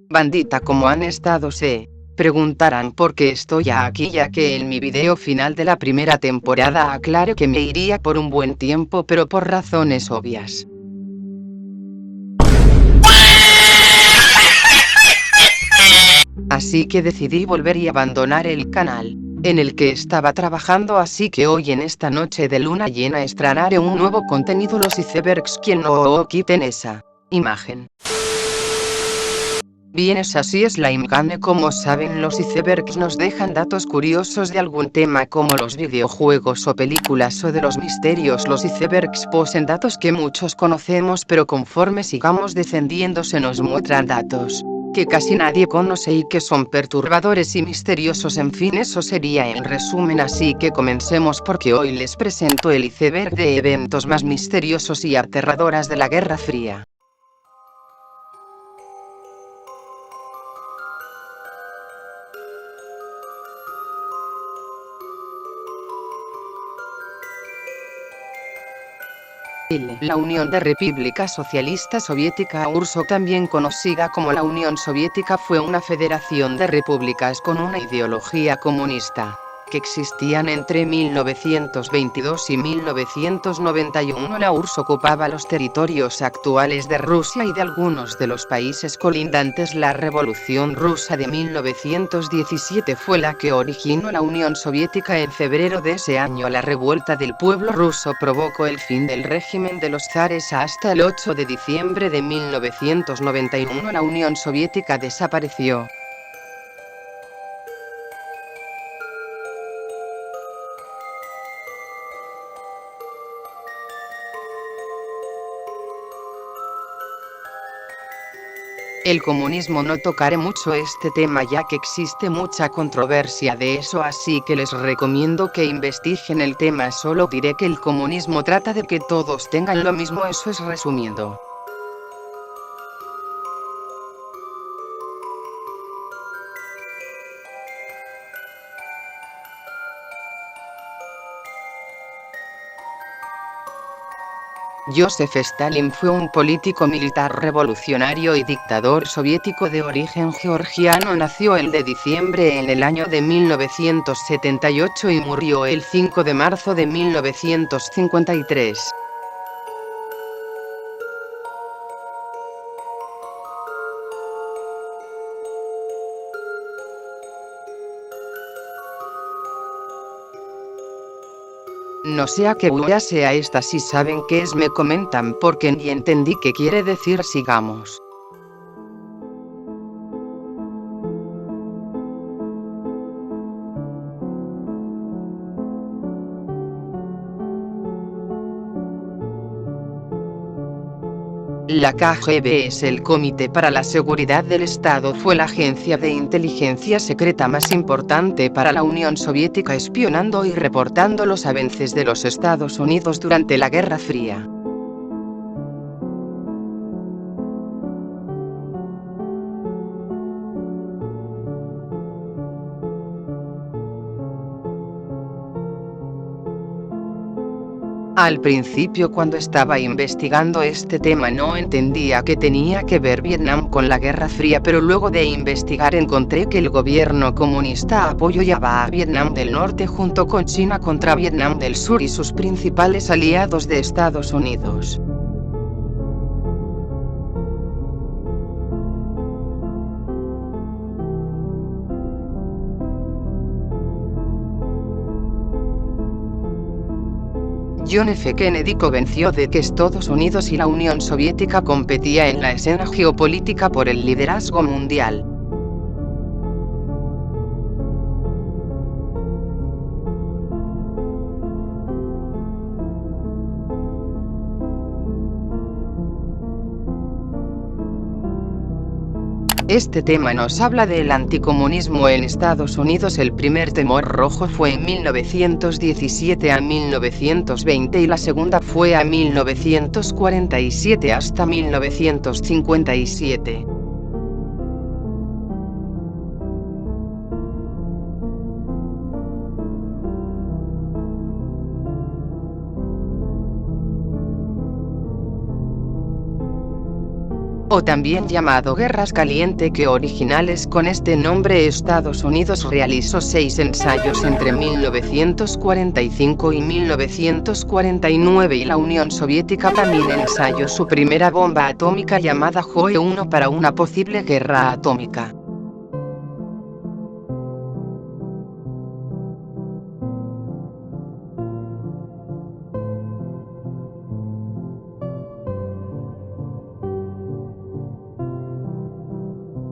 Bandita, ¿cómo han estado? Se preguntarán por qué estoy aquí, ya que en mi video final de la primera temporada aclaré que me iría por un buen tiempo, pero por razones obvias. Así que decidí volver y abandonar el canal en el que estaba trabajando, así que hoy en esta noche de luna llena estrenaré un nuevo contenido, los icebergs, quien no quiten esa imagen. Bien, así es la imagen. Como saben, los icebergs nos dejan datos curiosos de algún tema como los videojuegos o películas, o de los misterios. Los icebergs poseen datos que muchos conocemos, pero conforme sigamos descendiendo se nos muestran datos que casi nadie conoce y que son perturbadores y misteriosos. En fin, eso sería en resumen, así que comencemos, porque hoy les presento el iceberg de eventos más misteriosos y aterradoras de la Guerra Fría. La Unión de República Socialista Soviética, URSS, también conocida como la Unión Soviética, fue una federación de repúblicas con una ideología comunista que existían entre 1922 y 1991. La URSS ocupaba los territorios actuales de Rusia y de algunos de los países colindantes. La Revolución Rusa de 1917 fue la que originó la Unión Soviética. En febrero de ese año, la revuelta del pueblo ruso provocó el fin del régimen de los zares. Hasta el 8 de diciembre de 1991 la Unión Soviética desapareció. El comunismo. No tocaré mucho este tema ya que existe mucha controversia de eso, así que les recomiendo que investiguen el tema. Solo diré que el comunismo trata de que todos tengan lo mismo, eso es resumiendo. Joseph Stalin fue un político militar revolucionario y dictador soviético de origen georgiano. Nació el de diciembre en el año de 1978 y murió el 5 de marzo de 1953. No sé a qué bulla sea esta. Si saben qué es me comentan, porque ni entendí qué quiere decir. Sigamos. La KGB es el Comité para la Seguridad del Estado. Fue la agencia de inteligencia secreta más importante para la Unión Soviética, espionando y reportando los avances de los Estados Unidos durante la Guerra Fría. Al principio, cuando estaba investigando este tema, no entendía que tenía que ver Vietnam con la Guerra Fría, pero luego de investigar encontré que el gobierno comunista apoyaba a Vietnam del Norte junto con China contra Vietnam del Sur y sus principales aliados de Estados Unidos. John F. Kennedy convenció de que Estados Unidos y la Unión Soviética competían en la escena geopolítica por el liderazgo mundial. Este tema nos habla del anticomunismo en Estados Unidos. El primer temor rojo fue en 1917 a 1920 y la segunda fue a 1947 hasta 1957. o también llamado Guerras Caliente, que originales con este nombre. Estados Unidos realizó 6 ensayos entre 1945 y 1949 y la Unión Soviética también ensayó su primera bomba atómica llamada Joe-1 para una posible guerra atómica.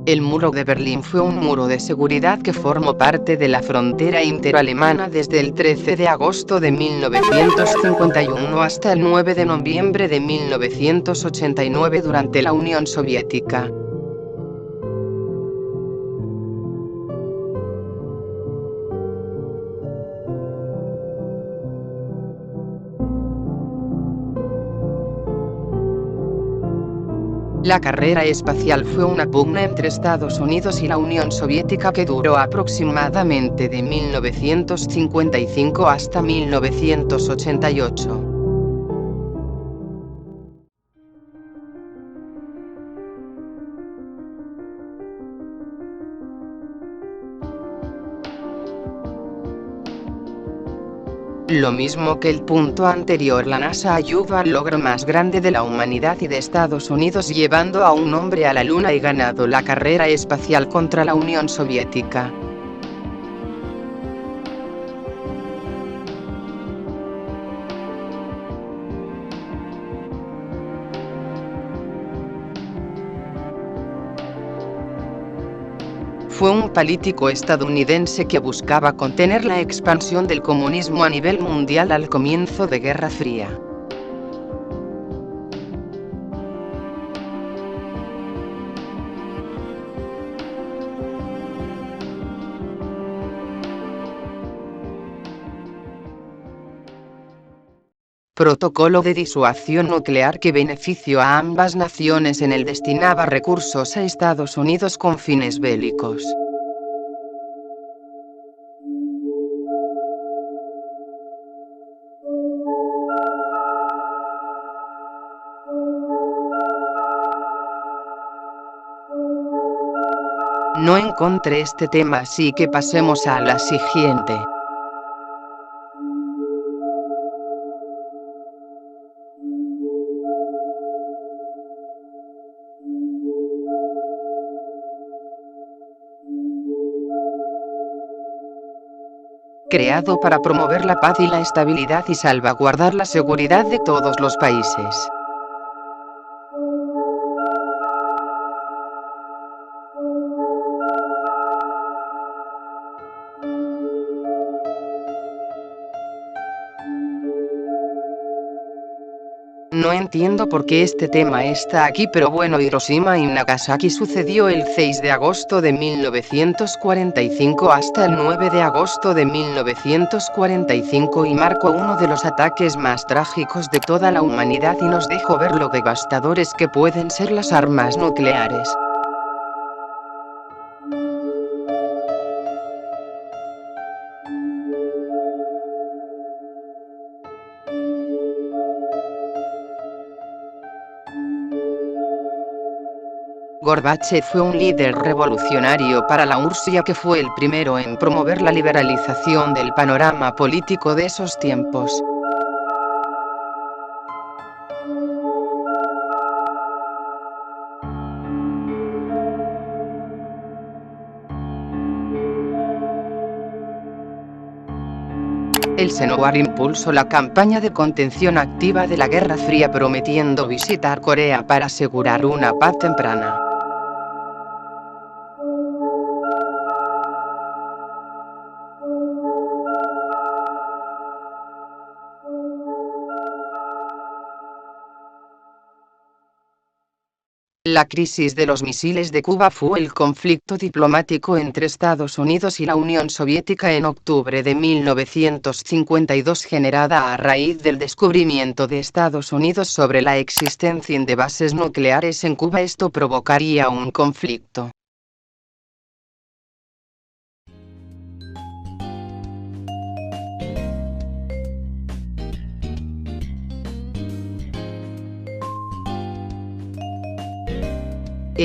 El muro de Berlín fue un muro de seguridad que formó parte de la frontera interalemana desde el 13 de agosto de 1951 hasta el 9 de noviembre de 1989 durante la Unión Soviética. La carrera espacial fue una pugna entre Estados Unidos y la Unión Soviética que duró aproximadamente de 1955 hasta 1988. Lo mismo que el punto anterior, la NASA ayudó al logro más grande de la humanidad y de Estados Unidos, llevando a un hombre a la Luna y ganando la carrera espacial contra la Unión Soviética. Fue un político estadounidense que buscaba contener la expansión del comunismo a nivel mundial al comienzo de Guerra Fría. Protocolo de disuasión nuclear que benefició a ambas naciones en el destinaba recursos a Estados Unidos con fines bélicos. No encontré este tema, así que pasemos a la siguiente. Creado para promover la paz y la estabilidad y salvaguardar la seguridad de todos los países. No entiendo por qué este tema está aquí, pero bueno, Hiroshima y Nagasaki sucedió el 6 de agosto de 1945 hasta el 9 de agosto de 1945 y marcó uno de los ataques más trágicos de toda la humanidad y nos dejó ver lo devastadores que pueden ser las armas nucleares. Gorbachev fue un líder revolucionario para la URSS, ya que fue el primero en promover la liberalización del panorama político de esos tiempos. Eisenhower impulsó la campaña de contención activa de la Guerra Fría, prometiendo visitar Corea para asegurar una paz temprana. La crisis de los misiles de Cuba fue el conflicto diplomático entre Estados Unidos y la Unión Soviética en octubre de 1952, generada a raíz del descubrimiento de Estados Unidos sobre la existencia de bases nucleares en Cuba. Esto provocaría un conflicto.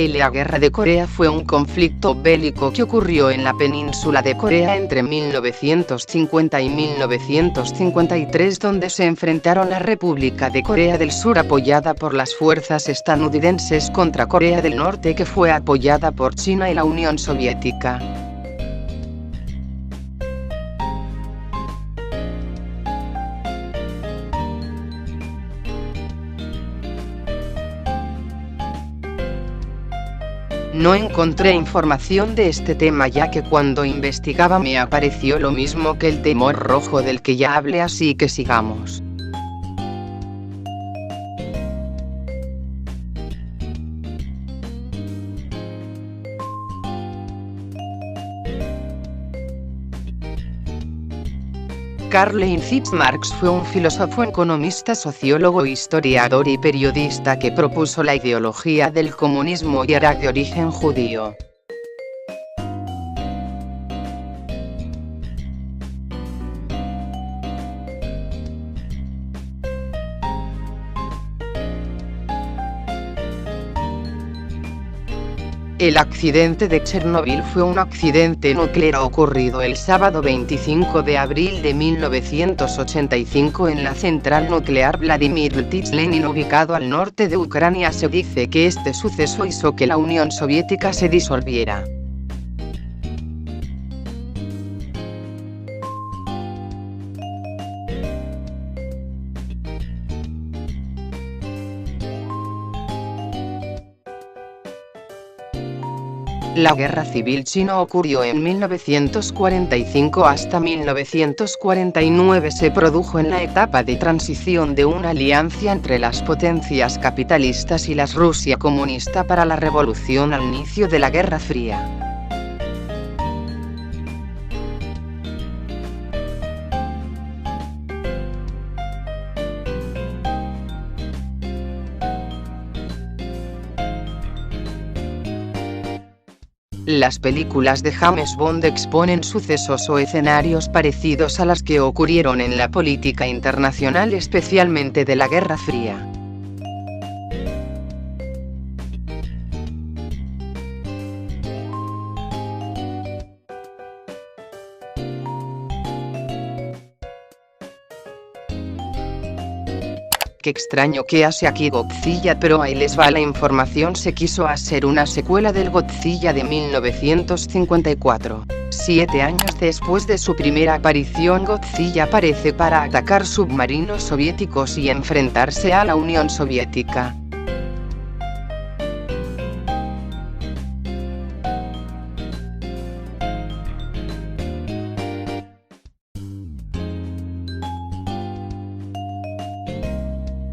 La Guerra de Corea fue un conflicto bélico que ocurrió en la península de Corea entre 1950 y 1953, donde se enfrentaron la República de Corea del Sur apoyada por las fuerzas estadounidenses contra Corea del Norte, que fue apoyada por China y la Unión Soviética. No encontré información de este tema, ya que cuando investigaba me apareció lo mismo que el temor rojo del que ya hablé, así que sigamos. Karl Heinz Marx fue un filósofo, economista, sociólogo, historiador y periodista que propuso la ideología del comunismo y era de origen judío. El accidente de Chernóbil fue un accidente nuclear ocurrido el sábado 25 de abril de 1985 en la central nuclear Vladimir Ilich Lenin, ubicado al norte de Ucrania. Se dice que este suceso hizo que la Unión Soviética se disolviera. La Guerra Civil China ocurrió en 1945 hasta 1949. Se produjo en la etapa de transición de una alianza entre las potencias capitalistas y la Rusia comunista para la revolución al inicio de la Guerra Fría. Las películas de James Bond exponen sucesos o escenarios parecidos a los que ocurrieron en la política internacional, especialmente de la Guerra Fría. Qué extraño que hace aquí Godzilla, pero ahí les va la información. Se quiso hacer una secuela del Godzilla de 1954. 7 años después de su primera aparición, Godzilla aparece para atacar submarinos soviéticos y enfrentarse a la Unión Soviética.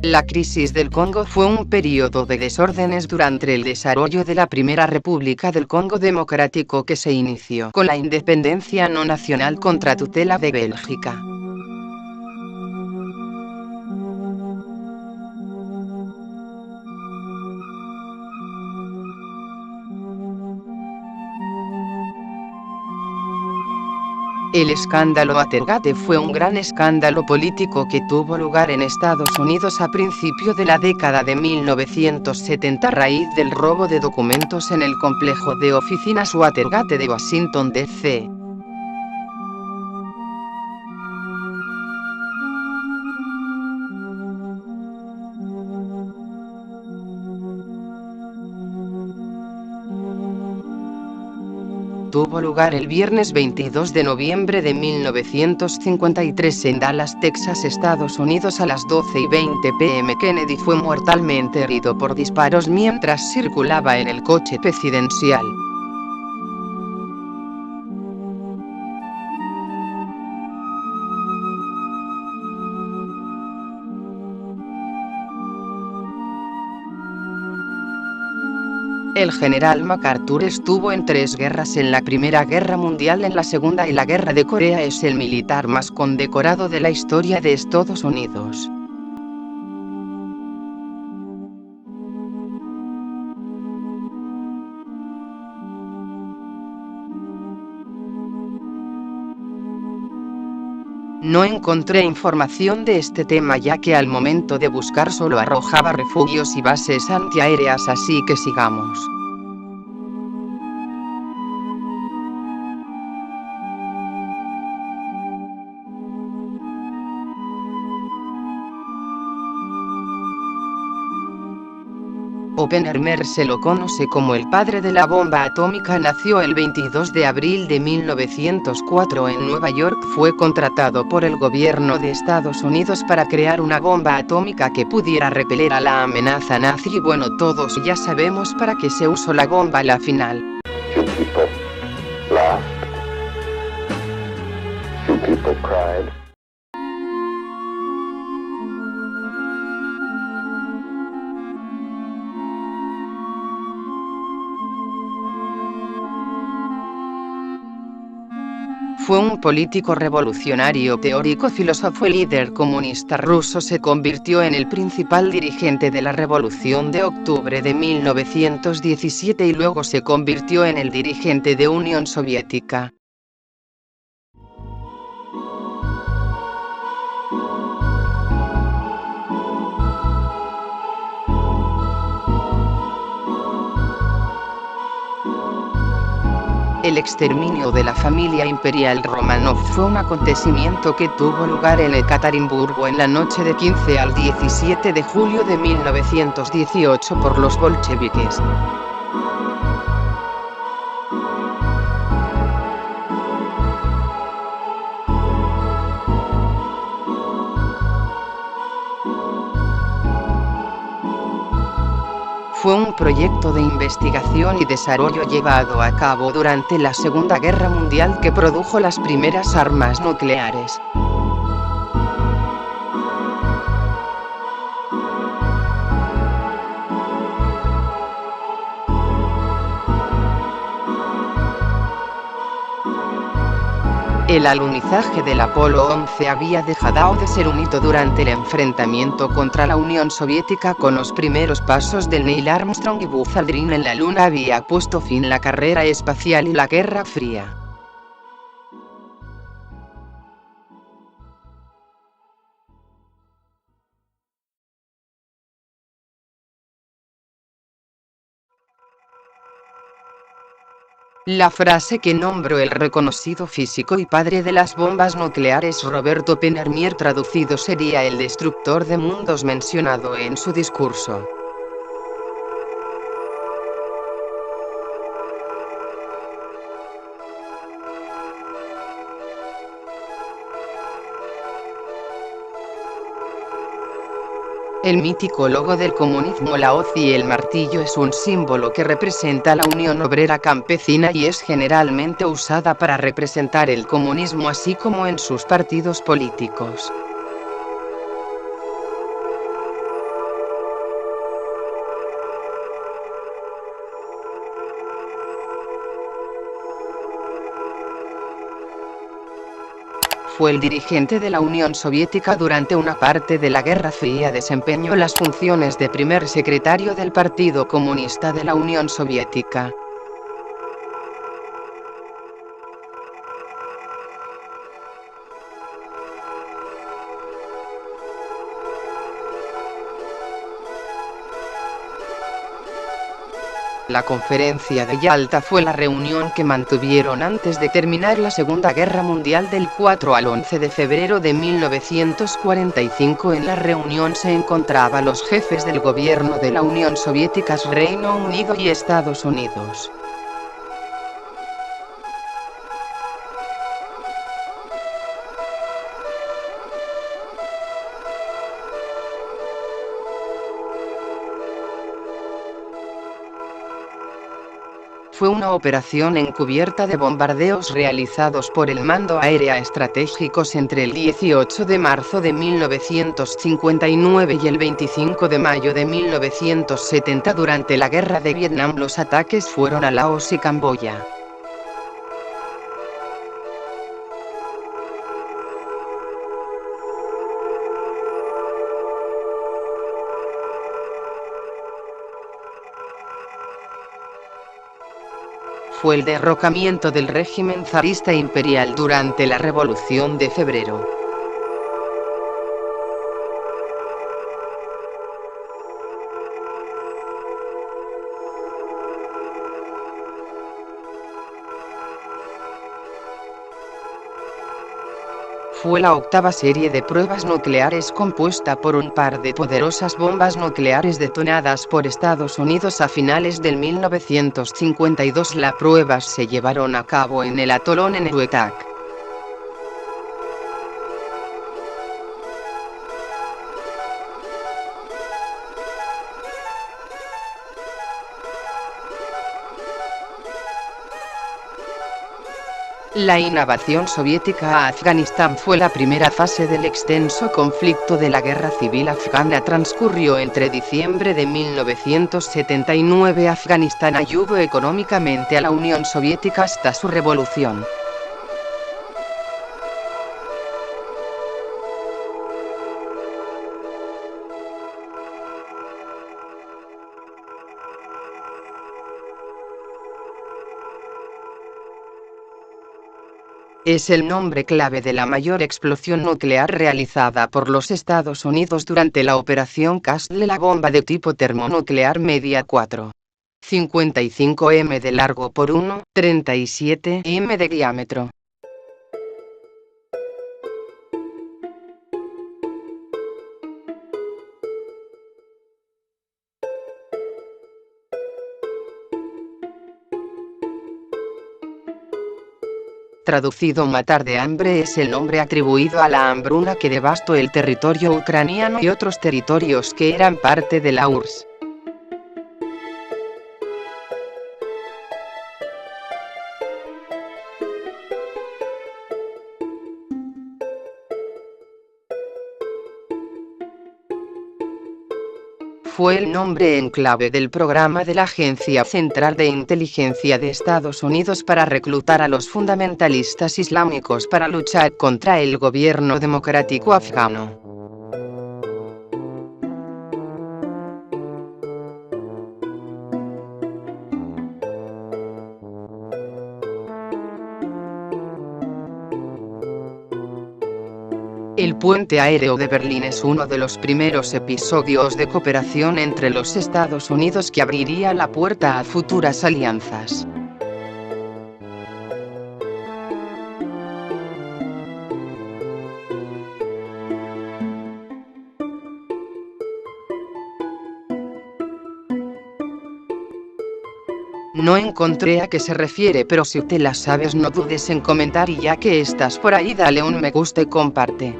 La crisis del Congo fue un periodo de desórdenes durante el desarrollo de la Primera República del Congo Democrático, que se inició con la independencia no nacional contra tutela de Bélgica. El escándalo Watergate fue un gran escándalo político que tuvo lugar en Estados Unidos a principios de la década de 1970 a raíz del robo de documentos en el complejo de oficinas Watergate de Washington, D.C. Tuvo lugar el viernes 22 de noviembre de 1953 en Dallas, Texas, Estados Unidos, a las 12:20 p.m. Kennedy fue mortalmente herido por disparos mientras circulaba en el coche presidencial. El general MacArthur estuvo en 3 guerras: en la Primera Guerra Mundial, en la Segunda y la Guerra de Corea. Es el militar más condecorado de la historia de Estados Unidos. No encontré información de este tema, ya que al momento de buscar solo arrojaba refugios y bases antiaéreas, así que sigamos. Oppenheimer se lo conoce como el padre de la bomba atómica. Nació el 22 de abril de 1904 en Nueva York. Fue contratado por el gobierno de Estados Unidos para crear una bomba atómica que pudiera repeler a la amenaza nazi. Y bueno, todos ya sabemos para qué se usó la bomba a la final. Few people laughed. Few people cried. Fue un político revolucionario, teórico, filósofo y líder comunista ruso. Se convirtió en el principal dirigente de la Revolución de Octubre de 1917 y luego se convirtió en el dirigente de Unión Soviética. El exterminio de la familia imperial Romanov fue un acontecimiento que tuvo lugar en Ekaterimburgo en la noche de 15 al 17 de julio de 1918 por los bolcheviques. Fue un proyecto de investigación y desarrollo llevado a cabo durante la Segunda Guerra Mundial que produjo las primeras armas nucleares. El alunizaje del Apolo 11 había dejado de ser un hito durante el enfrentamiento contra la Unión Soviética. Con los primeros pasos de Neil Armstrong y Buzz Aldrin en la Luna había puesto fin la carrera espacial y la Guerra Fría. La frase que nombró el reconocido físico y padre de las bombas nucleares Robert Oppenheimer, traducido sería el destructor de mundos, mencionado en su discurso. El mítico logo del comunismo, la hoz y el martillo, es un símbolo que representa la Unión Obrera Campesina y es generalmente usada para representar el comunismo así como en sus partidos políticos. Fue el dirigente de la Unión Soviética durante una parte de la Guerra Fría. Desempeñó las funciones de primer secretario del Partido Comunista de la Unión Soviética. La Conferencia de Yalta fue la reunión que mantuvieron antes de terminar la Segunda Guerra Mundial del 4 al 11 de febrero de 1945. En la reunión se encontraban los jefes del gobierno de la Unión Soviética, Reino Unido y Estados Unidos. Fue una operación encubierta de bombardeos realizados por el Mando Aéreo Estratégicos entre el 18 de marzo de 1959 y el 25 de mayo de 1970. Durante la Guerra de Vietnam los ataques fueron a Laos y Camboya. Fue el derrocamiento del régimen zarista imperial durante la Revolución de Febrero. fue la octava serie de pruebas nucleares compuesta por un par de poderosas bombas nucleares detonadas por Estados Unidos a finales del 1952. Las pruebas se llevaron a cabo en el atolón en Enewetak. La invasión soviética a Afganistán fue la primera fase del extenso conflicto de la guerra civil afgana. Transcurrió entre diciembre de 1979. Afganistán ayudó económicamente a la Unión Soviética hasta su revolución. Es el nombre clave de la mayor explosión nuclear realizada por los Estados Unidos durante la Operación Castle, la bomba de tipo termonuclear media 4,55 m de largo por 1,37 m de diámetro. Traducido matar de hambre es el nombre atribuido a la hambruna que devastó el territorio ucraniano y otros territorios que eran parte de la URSS. Fue el nombre en clave del programa de la Agencia Central de Inteligencia de Estados Unidos para reclutar a los fundamentalistas islámicos para luchar contra el gobierno democrático afgano. El puente aéreo de Berlín es uno de los primeros episodios de cooperación entre los Estados Unidos que abriría la puerta a futuras alianzas. No encontré a qué se refiere, pero si te la sabes no dudes en comentar, y ya que estás por ahí dale un me gusta y comparte.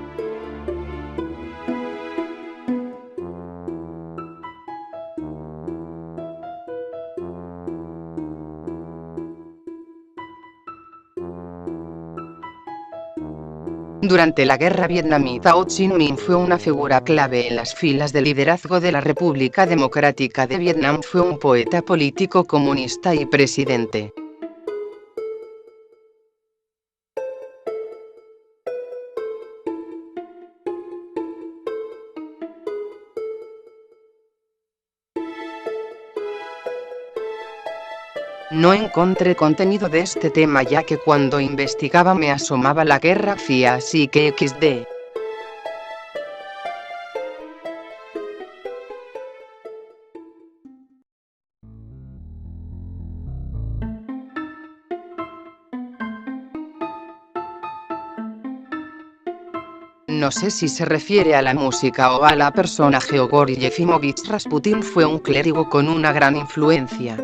Durante la guerra vietnamita, Ho Chi Minh fue una figura clave en las filas del liderazgo de la República Democrática de Vietnam. Fue un poeta político comunista y presidente. No encontré contenido de este tema ya que cuando investigaba me asomaba la Guerra Fría, así que XD. No sé si se refiere a la música o a la persona. Georgi Yefimovich Rasputin fue un clérigo con una gran influencia.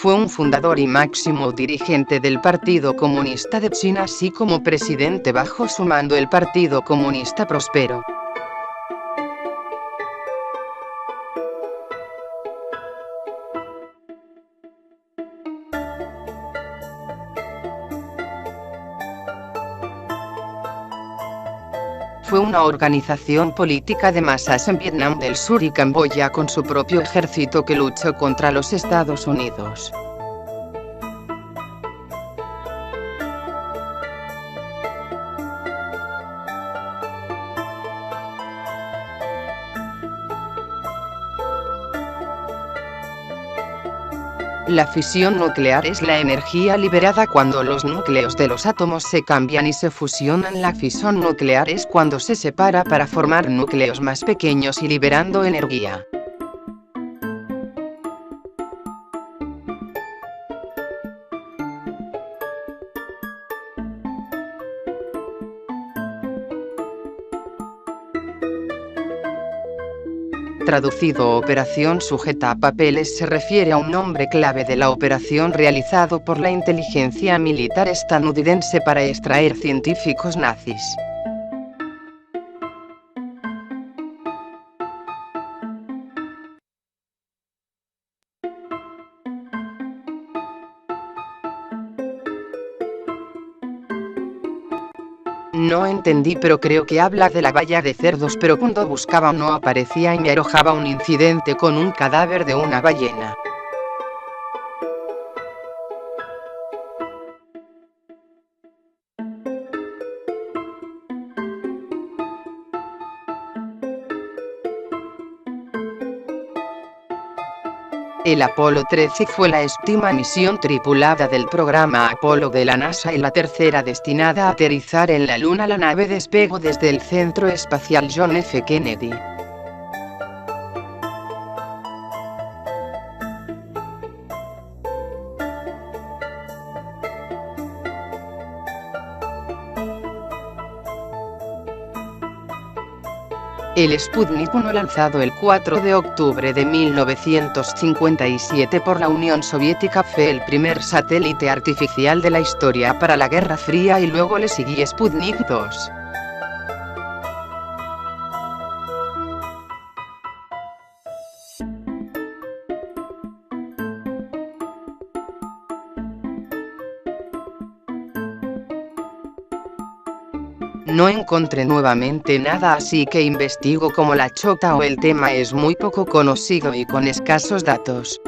Fue un fundador y máximo dirigente del Partido Comunista de China, así como presidente bajo su mando el Partido Comunista prosperó. Fue una organización política de masas en Vietnam del Sur y Camboya con su propio ejército que luchó contra los Estados Unidos. La fisión nuclear es la energía liberada cuando los núcleos de los átomos se cambian y se fusionan. La fisión nuclear es cuando se separa para formar núcleos más pequeños y liberando energía. Traducido operación sujeta a papeles se refiere a un nombre clave de la operación realizado por la inteligencia militar estadounidense para extraer científicos nazis. No entendí, pero creo que habla de la valla de cerdos, pero cuando buscaba no aparecía y me arrojaba un incidente con un cadáver de una ballena. El Apolo 13 fue la séptima misión tripulada del programa Apolo de la NASA y la tercera destinada a aterrizar en la Luna. La nave despegó desde el Centro Espacial John F. Kennedy. El Sputnik 1, lanzado el 4 de octubre de 1957 por la Unión Soviética, fue el primer satélite artificial de la historia para la Guerra Fría y luego le siguió Sputnik 2. No encontré nuevamente nada, así que investigo como la chota o el tema es muy poco conocido y con escasos datos.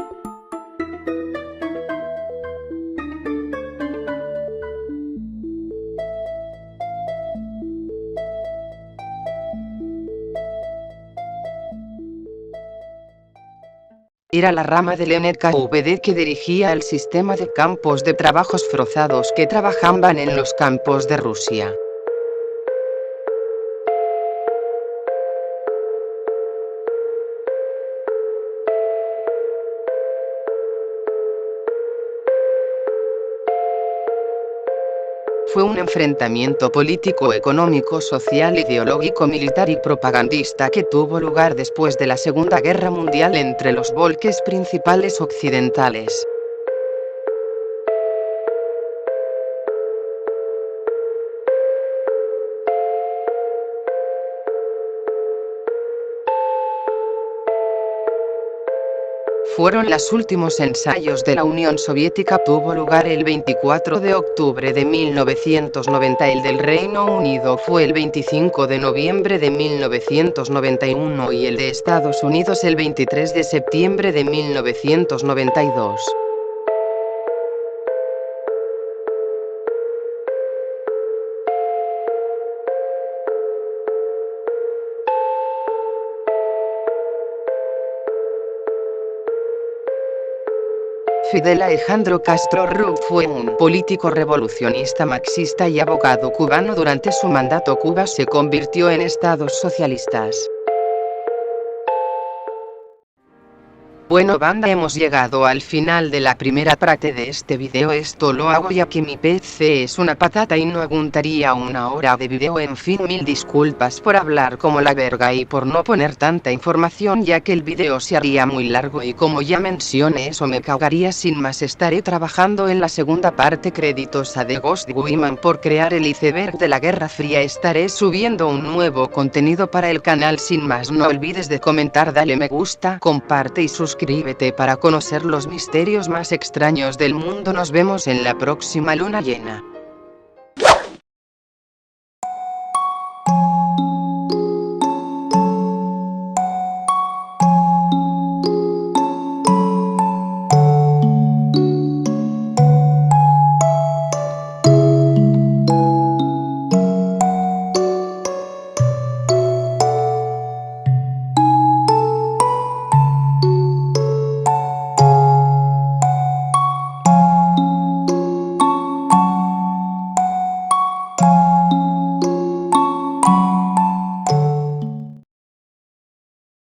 Era la rama del NKVD que dirigía el sistema de campos de trabajos forzados que trabajaban en los campos de Rusia. Fue un enfrentamiento político, económico, social, ideológico, militar y propagandista que tuvo lugar después de la Segunda Guerra Mundial entre los bloques principales occidentales. Fueron los últimos ensayos de la Unión Soviética. Tuvo lugar el 24 de octubre de 1990. El del Reino Unido fue el 25 de noviembre de 1991 y el de Estados Unidos el 23 de septiembre de 1992. Fidel Alejandro Castro Ruz fue un político revolucionista marxista y abogado cubano. Durante su mandato Cuba se convirtió en estados socialistas. Bueno banda, hemos llegado al final de la primera parte de este video. Esto lo hago ya que mi PC es una patata y no aguantaría una hora de video. En fin, mil disculpas por hablar como la verga y por no poner tanta información, ya que el video se haría muy largo y como ya mencioné eso me cagaría. Sin más, estaré trabajando en la segunda parte. Créditos a The Ghost Woman por crear el iceberg de la Guerra Fría. Estaré subiendo un nuevo contenido para el canal. Sin más, no olvides de comentar, dale me gusta, comparte y suscríbete para conocer los misterios más extraños del mundo. Nos vemos en la próxima luna llena.